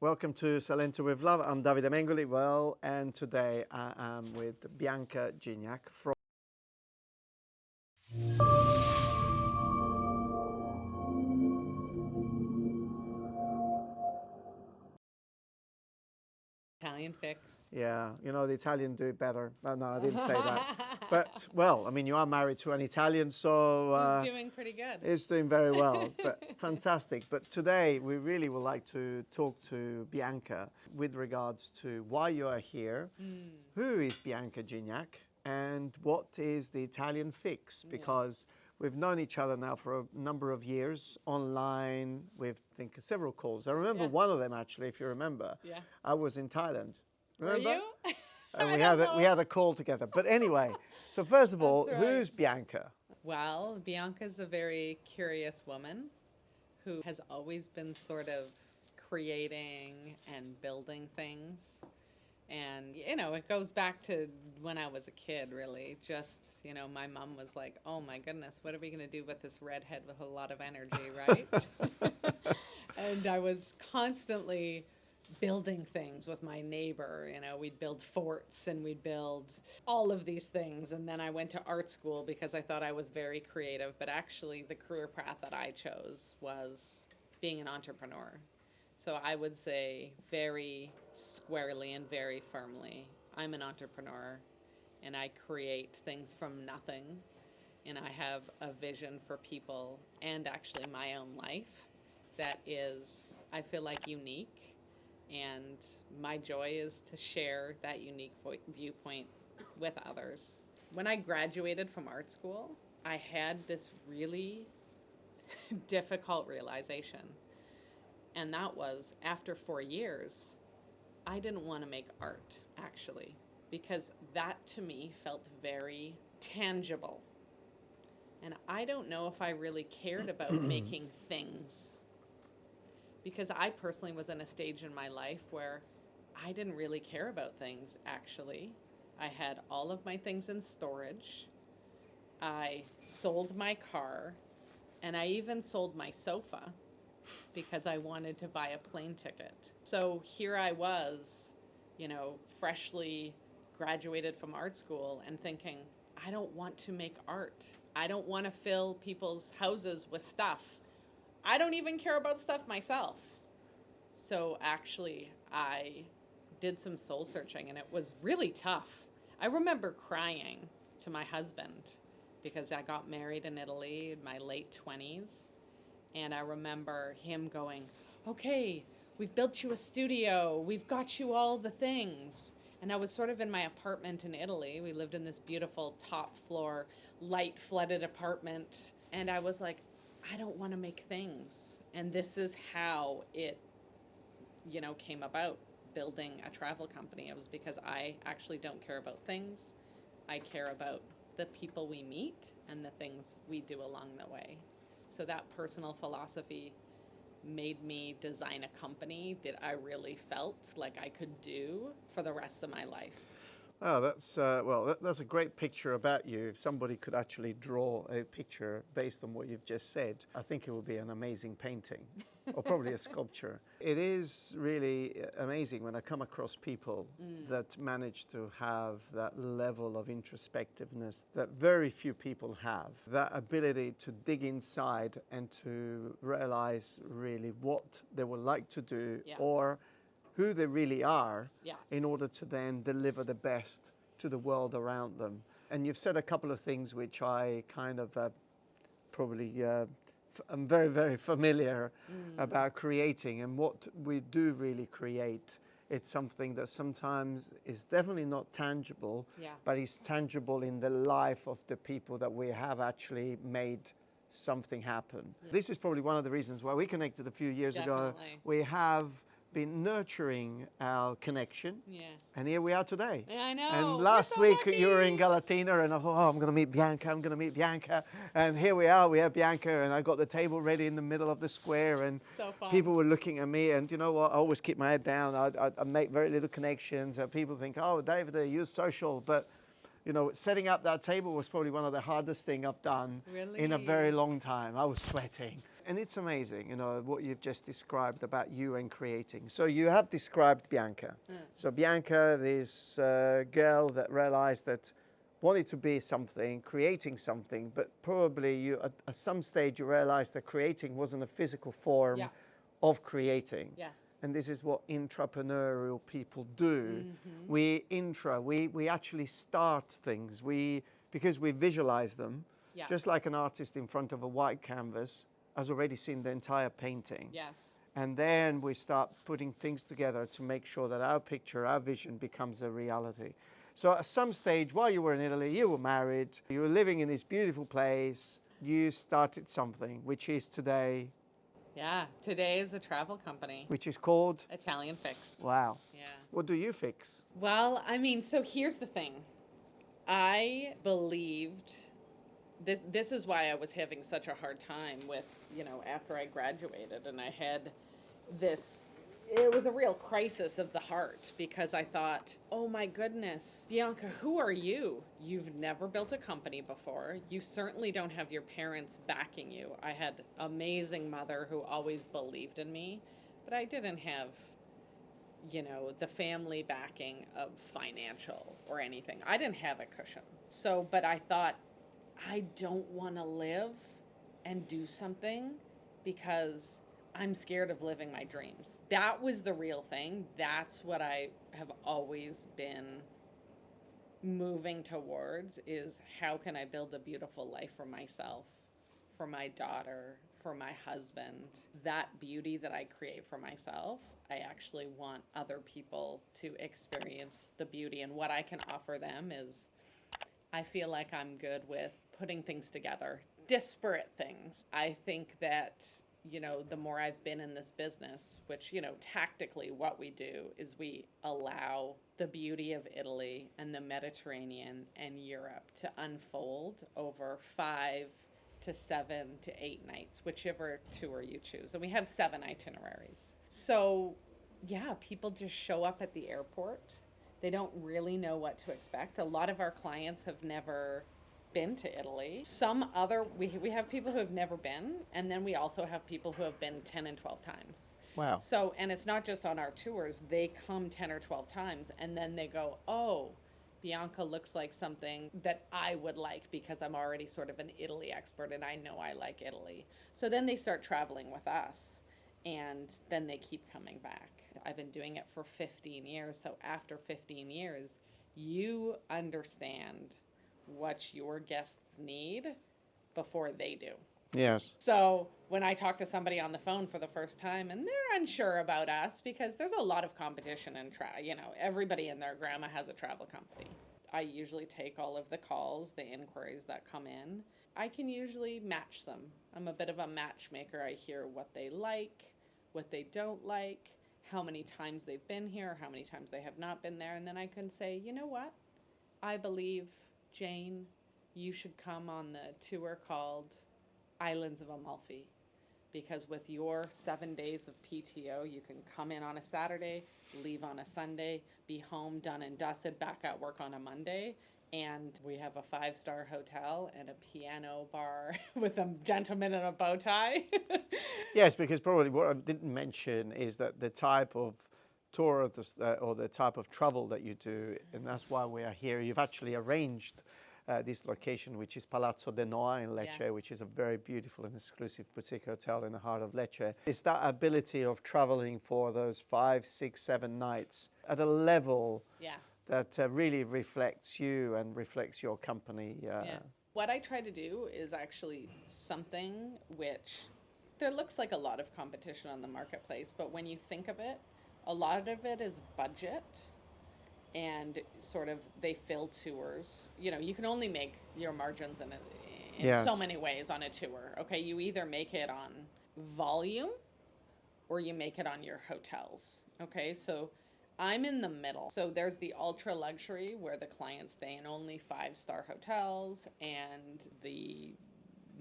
Welcome to Salento With Love. I'm Davide Mengoli. Well, and today I am with Bianca Gignac from Italian fix. Yeah, you know, the Italian do it better. No, I didn't say that. But, well, I mean, you are married to an Italian, so... He's doing pretty good. He's doing very well, but fantastic. But today, we really would like to talk to Bianca with regards to why you are here, who is Bianca Gignac, and what is the Italian fix, because we've known each other now for a number of years, online, with, I think, several calls. I remember one of them, actually, if you remember. Yeah. I was in Thailand. Remember? Were you? And we had a call together. But anyway, so first of all, right. who's Bianca? Well, Bianca's a very curious woman who has always been sort of creating and building things. And, you know, it goes back to when I was a kid, really. Just, you know, my mom was like, oh my goodness, what are we going to do with this redhead with a lot of energy, right? And I was constantly building things with my neighbor. You know, we'd build forts and we'd build all of these things. And then I went to art school because I thought I was very creative. But actually, the career path that I chose was being an entrepreneur. So I would say very squarely and very firmly, I'm an entrepreneur and I create things from nothing. And I have a vision for people and actually my own life that is, I feel like, unique. And my joy is to share that unique viewpoint with others. When I graduated from art school, I had this really difficult realization. And that was, after 4 years, I didn't want to make art, actually, because that to me felt very tangible. And I don't know if I really cared about making things, because I personally was in a stage in my life where I didn't really care about things, actually. I had all of my things in storage. I sold my car, and I even sold my sofa because I wanted to buy a plane ticket. So here I was, you know, freshly graduated from art school and thinking, I don't want to make art. I don't want to fill people's houses with stuff. I don't even care about stuff myself. So actually, I did some soul searching, and it was really tough. I remember crying to my husband because I got married in Italy in my late 20s. And I remember him going, okay, we've built you a studio. We've got you all the things. And I was sort of in my apartment in Italy. We lived in this beautiful top floor, light flooded apartment. And I was like, I don't want to make things. And this is how it, you know, came about, building a travel company. It was because I actually don't care about things. I care about the people we meet and the things we do along the way. So that personal philosophy made me design a company that I really felt like I could do for the rest of my life. Oh, that's a great picture about you. If somebody could actually draw a picture based on what you've just said, I think it would be an amazing painting or probably a sculpture. It is really amazing when I come across people that manage to have that level of introspectiveness that very few people have. That ability to dig inside and to realize really what they would like to do or who they really are in order to then deliver the best to the world around them. And you've said a couple of things which I kind of I'm very, very familiar about creating, and what we do really create. It's something that sometimes is definitely not tangible, but is tangible in the life of the people that we have actually made something happen. This is probably one of the reasons why we connected a few years ago. We have been nurturing our connection, and here we are today. Yeah, I know. And last week lucky. you were in Galatina, and I thought, oh, I'm going to meet Bianca, and here we have Bianca, and I got the table ready in the middle of the square, and so people were looking at me, and you know what, I always keep my head down. I make very little connections, and people think, oh, David, you're social, but you know, setting up that table was probably one of the hardest things I've done in a very long time. I was sweating. And it's amazing, you know, what you've just described about you and creating. So you have described Bianca. So Bianca, this girl that realized that wanted to be something, creating something, but probably you at some stage you realized that creating wasn't a physical form of creating. Yes. And this is what entrepreneurial people do. We actually start things. Because we visualize them, just like an artist in front of a white canvas has already seen the entire painting. Yes. And then we start putting things together to make sure that our picture, our vision becomes a reality. So at some stage, while you were in Italy, you were married, you were living in this beautiful place, you started something, which is today... Yeah, today is a travel company. Which is called? Italian Fix. Wow. Yeah. What do you fix? Well, I mean, so here's the thing. I believed... This is why I was having such a hard time with, you know, after I graduated, and I had this... It was a real crisis of the heart, because I thought, oh my goodness, Bianca, who are you? You've never built a company before. You certainly don't have your parents backing you. I had an amazing mother who always believed in me, but I didn't have, you know, the family backing of financial or anything. I didn't have a cushion. So, but I thought, I don't want to live and do something because I'm scared of living my dreams. That was the real thing. That's what I have always been moving towards, is how can I build a beautiful life for myself, for my daughter, for my husband. That beauty that I create for myself, I actually want other people to experience the beauty. And what I can offer them is, I feel like I'm good with putting things together, disparate things. I think that, you know, the more I've been in this business, which, you know, tactically what we do is we allow the beauty of Italy and the Mediterranean and Europe to unfold over 5 to 7 to 8 nights, whichever tour you choose. And we have 7 itineraries. So, yeah, people just show up at the airport. They don't really know what to expect. A lot of our clients have never been to Italy. Some other, we have people who have never been, and then we also have people who have been 10 and 12 times. Wow. So, and it's not just on our tours. They come 10 or 12 times, and then they go, oh, Bianca looks like something that I would like, because I'm already sort of an Italy expert, and I know I like Italy. So then they start traveling with us, and then they keep coming back. I've been doing it for 15 years, so after 15 years, you understand what your guests need before they do. Yes. So when I talk to somebody on the phone for the first time and they're unsure about us, because there's a lot of competition and you know, everybody and their grandma has a travel company. I usually take all of the calls, the inquiries that come in. I can usually match them. I'm a bit of a matchmaker. I hear what they like, what they don't like, how many times they've been here, how many times they have not been there, and then I can say, you know what? I believe, Jane, you should come on the tour called Islands of Amalfi, because with your 7 days of PTO, you can come in on a Saturday, leave on a Sunday, be home, done and dusted, back at work on a Monday, and we have a 5-star hotel and a piano bar with a gentleman in a bow tie. Yes, because probably what I didn't mention is that the type of tour or the type of travel that you do, and that's why we are here. You've actually arranged this location, which is Palazzo de Noa in Lecce, which is a very beautiful and exclusive boutique hotel in the heart of Lecce. It's that ability of traveling for those 5, 6, 7 nights at a level that really reflects you and reflects your company. What I try to do is actually something which there looks like a lot of competition on the marketplace, but when you think of it, a lot of it is budget, and sort of they fill tours. You know, you can only make your margins in so many ways on a tour. Okay, you either make it on volume or you make it on your hotels. Okay, so I'm in the middle. So there's the ultra luxury where the clients stay in only 5-star hotels and the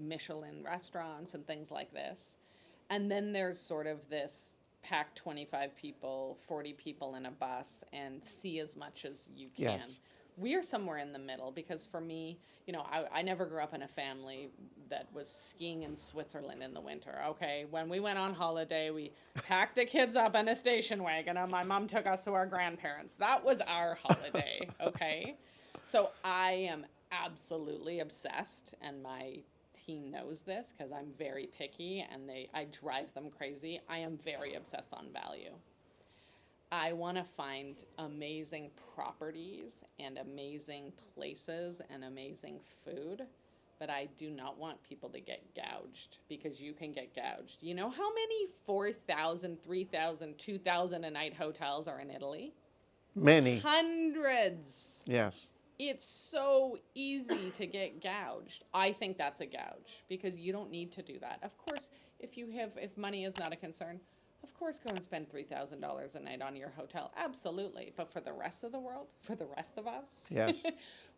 Michelin restaurants and things like this. And then there's sort of this pack 25 people, 40 people in a bus and see as much as you can. We are somewhere in the middle because for me, you know, I never grew up in a family that was skiing in Switzerland in the winter. Okay, when we went on holiday, we packed the kids up in a station wagon and my mom took us to our grandparents. That was our holiday, okay? So I am absolutely obsessed, and my team knows this because I'm very picky and I drive them crazy. I am very obsessed on value. I want to find amazing properties and amazing places and amazing food, but I do not want people to get gouged, because you can get gouged. You know how many 4,000, 3,000, 2,000 a night hotels are in Italy? Many. Hundreds. Yes. It's so easy to get gouged. I think that's a gouge, because you don't need to do that. Of course, if money is not a concern, of course, go and spend $3,000 a night on your hotel. Absolutely. But for the rest of the world, for the rest of us, Yes.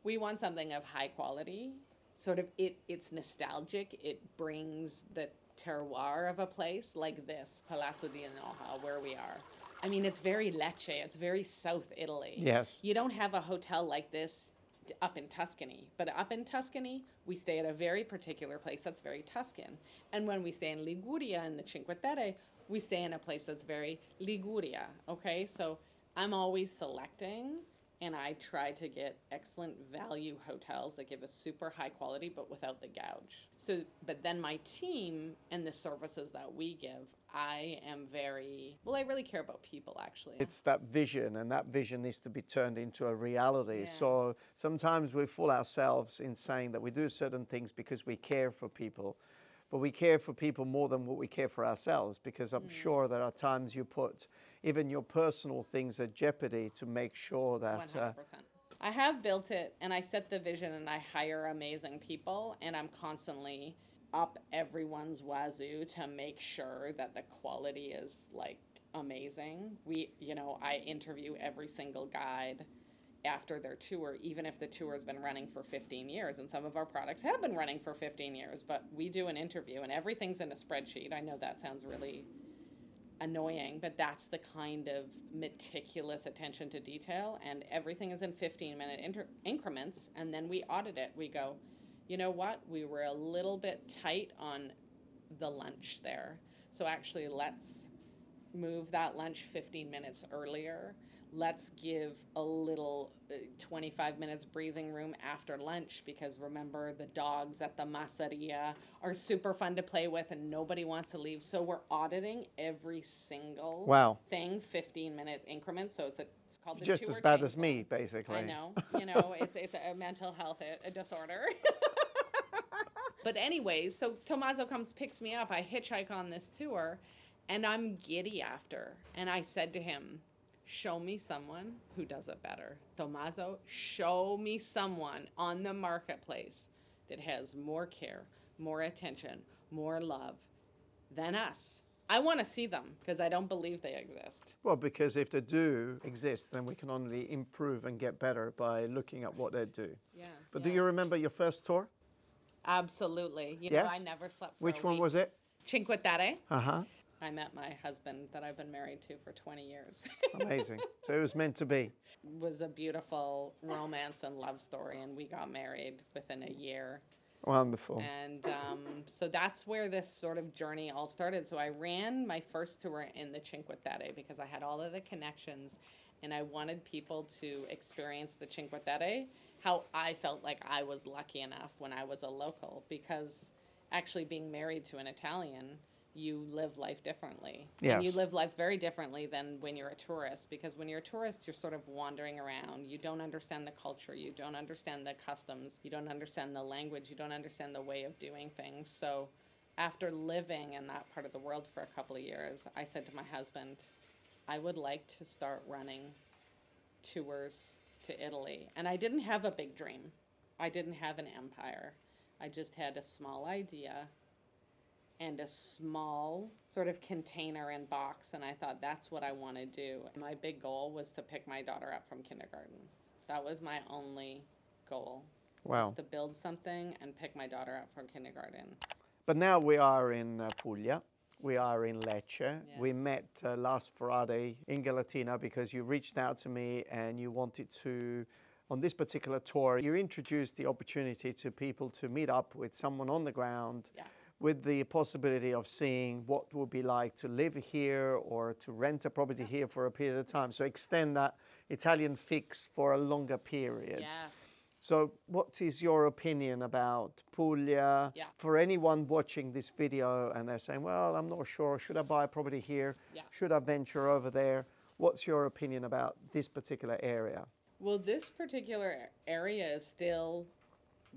we want something of high quality. Sort of it's nostalgic. It brings the terroir of a place like this, Palazzo di Noja, where we are. I mean, it's very Lecce. It's very South Italy. Yes. You don't have a hotel like this up in Tuscany. But up in Tuscany, we stay at a very particular place that's very Tuscan. And when we stay in Liguria, in the Cinque Terre, we stay in a place that's very Liguria, okay? So I'm always selecting, and I try to get excellent value hotels that give us super high quality, but without the gouge. So, but then my team and the services that we give, I really care about people, actually. It's that vision, and that vision needs to be turned into a reality. Yeah. So sometimes we fool ourselves in saying that we do certain things because we care for people. But we care for people more than what we care for ourselves, because I'm sure there are times you put even your personal things at jeopardy to make sure that... 100%. I have built it, and I set the vision, and I hire amazing people, and I'm constantly up everyone's wazoo to make sure that the quality is like amazing. I interview every single guide after their tour, even if the tour has been running for 15 years, and some of our products have been running for 15 years, but we do an interview and everything's in a spreadsheet. I know that sounds really annoying, but that's the kind of meticulous attention to detail, and everything is in 15-minute increments, and then we audit it. We go, you know what, we were a little bit tight on the lunch there, so actually let's move that lunch 15 minutes earlier. Let's give a little 25 minutes breathing room after lunch, because remember, the dogs at the masseria are super fun to play with and nobody wants to leave. So we're auditing every single thing, 15-minute increments. So it's called the just tour as bad change as me, basically. I know. It's a mental health disorder. But anyways, so Tommaso picks me up. I hitchhike on this tour and I'm giddy after. And I said to him, show me someone who does it better. Tommaso, show me someone on the marketplace that has more care, more attention, more love than us. I want to see them, because I don't believe they exist. Well, because if they do exist, then we can only improve and get better by looking at what they do. Yeah. But do you remember your first tour? Absolutely. Yes? I never slept for Which a one week. was it? Cinque Terre. Uh-huh. I met my husband that I've been married to for 20 years. Amazing. So it was meant to be. It was a beautiful romance and love story, and we got married within a year. Wonderful. And so that's where this sort of journey all started. So I ran my first tour in the Cinque Terre because I had all of the connections, and I wanted people to experience the Cinque Terre how I felt like I was lucky enough when I was a local, because actually being married to an Italian, you live life differently. Yes. And you live life very differently than when you're a tourist, because when you're a tourist, you're sort of wandering around. You don't understand the culture. You don't understand the customs. You don't understand the language. You don't understand the way of doing things. So after living in that part of the world for a couple of years, I said to my husband, I would like to start running tours to Italy. And I didn't have a big dream. I didn't have an empire. I just had a small idea and a small sort of container and box, and I thought, that's what I want to do. My big goal was to pick my daughter up from kindergarten. That was my only goal. Wow. Was to build something and pick my daughter up from kindergarten. But now we are in Puglia. We are in Lecce. Yeah. We met last Friday in Galatina because you reached out to me and you wanted to on this particular tour, you introduced the opportunity to people to meet up with someone on the ground, with the possibility of seeing what it would be like to live here or to rent a property here for a period of time. So extend that Italian fix for a longer period. So what is your opinion about Puglia? For anyone watching this video and they're saying, well, I'm not sure, should I buy a property here? Should I venture over there? What's your opinion about this particular area? Well, this particular area is still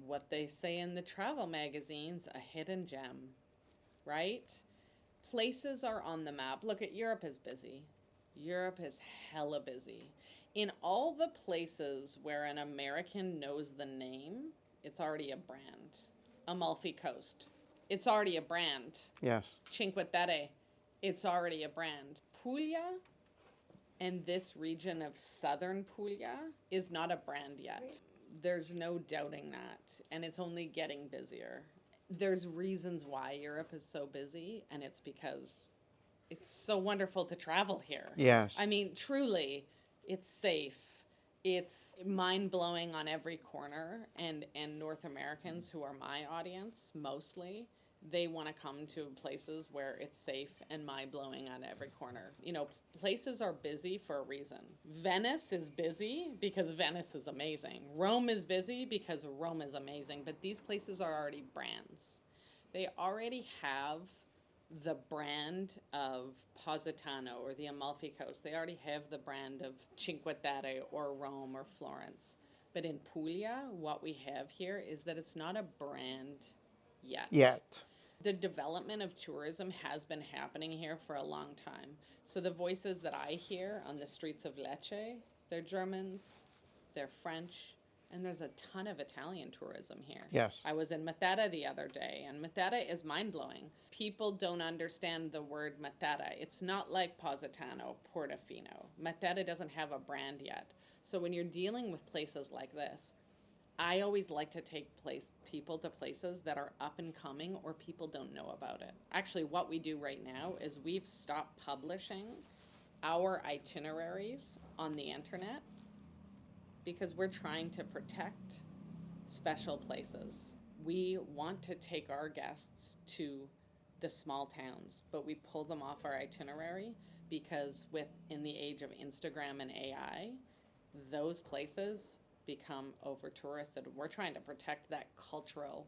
what they say in the travel magazines, a hidden gem, right? Places are on the map. Look at Europe is busy. Europe is hella busy. In all the places where an American knows the name, it's already a brand. Amalfi Coast, it's already a brand. Yes. Cinque Terre, it's already a brand. Puglia and this region of southern Puglia is not a brand yet. Right. There's no doubting that, and it's only getting busier. There's reasons why Europe is so busy, and it's because it's so wonderful to travel here. Yes. I mean, truly, it's safe. It's mind-blowing on every corner, and North Americans, who are my audience mostly, they want to come to places where it's safe and mind-blowing on every corner. You know, places are busy for a reason. Venice is busy because Venice is amazing. Rome is busy because Rome is amazing. But these places are already brands. They already have the brand of Positano or the Amalfi Coast. They already have the brand of Cinque Terre or Rome or Florence. But in Puglia, what we have here is that it's not a brand yet. The development of tourism has been happening here for a long time. So the voices that I hear on the streets of Lecce, they're Germans, they're French, and there's a ton of Italian tourism here. Yes. I was in Matera the other day, and Matera is mind-blowing. People don't understand the word Matera. It's not like Positano, Portofino. Matera doesn't have a brand yet. So when you're dealing with places like this, I always like to take people to places that are up and coming or people don't know about it. Actually, what we do right now is we've stopped publishing our itineraries on the internet because we're trying to protect special places. We want to take our guests to the small towns, but we pull them off our itinerary because in the age of Instagram and AI, those places become over touristed. We're trying to protect that cultural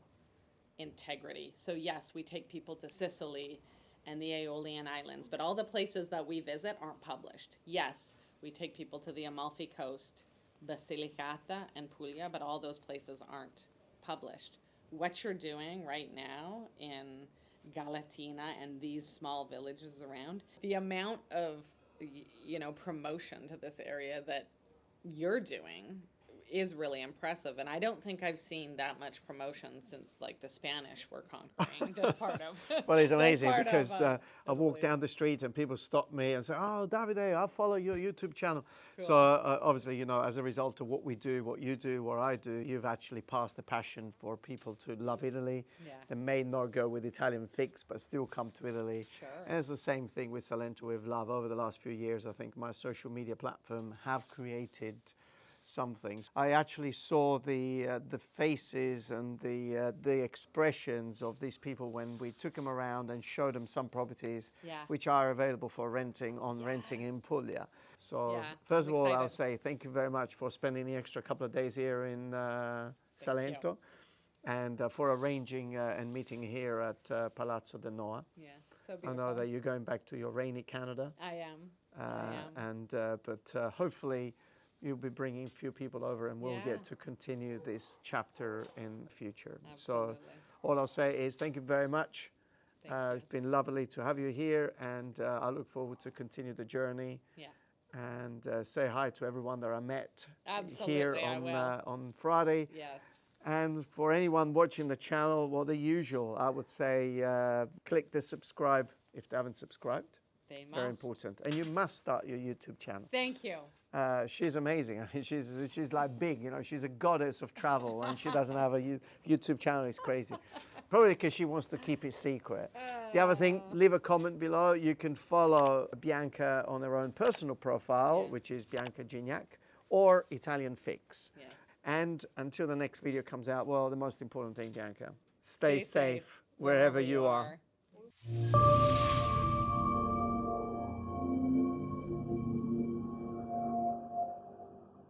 integrity. So yes, we take people to Sicily and the Aeolian Islands, but all the places that we visit aren't published. Yes, we take people to the Amalfi Coast, Basilicata and Puglia, but all those places aren't published. What you're doing right now in Galatina and these small villages around, the amount of promotion to this area that you're doing is really impressive, and I don't think I've seen that much promotion since like the Spanish were conquering this part of. Well, it's amazing because I walk down the street and people stop me and say, "Oh, Davide, I follow your YouTube channel." Cool. So obviously, as a result of what we do, what you do, what I do, you've actually passed the passion for people to love Italy. Yeah. They may not go with Italian fix, but still come to Italy. Sure. And it's the same thing with Salento With Love. Over the last few years, I think my social media platform have created something. I actually saw the faces and the expressions of these people when we took them around and showed them some properties which are available for renting in Puglia. So first of all, I'll say thank you very much for spending the extra couple of days here in Salento and for arranging and meeting here at Palazzo de Noa. Yeah, so beautiful. I know that you're going back to your rainy Canada. I am. But hopefully you'll be bringing a few people over and we'll get to continue this chapter in the future. Absolutely. So all I'll say is thank you very much. It's been lovely to have you here, and I look forward to continue the journey. Yeah. And say hi to everyone that I met here on Friday. Yes. And for anyone watching the channel, well, the usual, I would say click the subscribe if they haven't subscribed. They must. Very important. And you must start your YouTube channel. Thank you. She's amazing. I mean, she's like big, she's a goddess of travel, and she doesn't have a YouTube channel. It's crazy. Probably because she wants to keep it secret. The other thing, leave a comment below. You can follow Bianca on her own personal profile, which is Bianca Gignac, or Italian fix. Yes. And until the next video comes out, well, the most important thing, Bianca, stay Stay safe safe wherever you are. are.